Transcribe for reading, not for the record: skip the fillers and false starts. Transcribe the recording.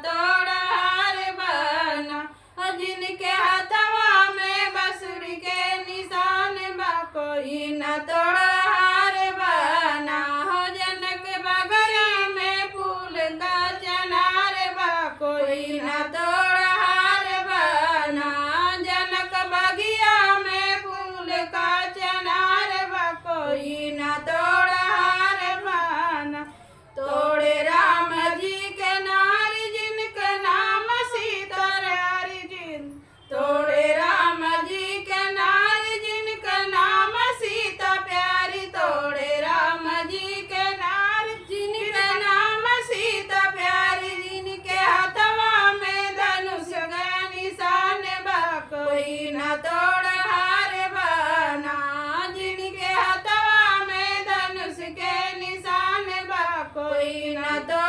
तोड़ हार बना, जिनके हथवा में बंसुरी के निशान बा कोई न तोड़ हार बना। जनक बगरा में फूल का चनार बा कोई न तोड़ हार बना, जनक बगिया में फूल का चनार बा कोई न तोड़ हार बना। तोड़े राम जी के नारी जिनके नाम सीता रारी जिन, तोड़े राम जी के नारी जिनका नाम सीता प्यारी, तोड़े राम जी के नारी जिनका नाम सीता प्यारी, जिनके हथवा में धनुष का निशान बा कोई न तोड़ हार बना, जिनके हथवा में धनुष के निशान बा कोई न तोड़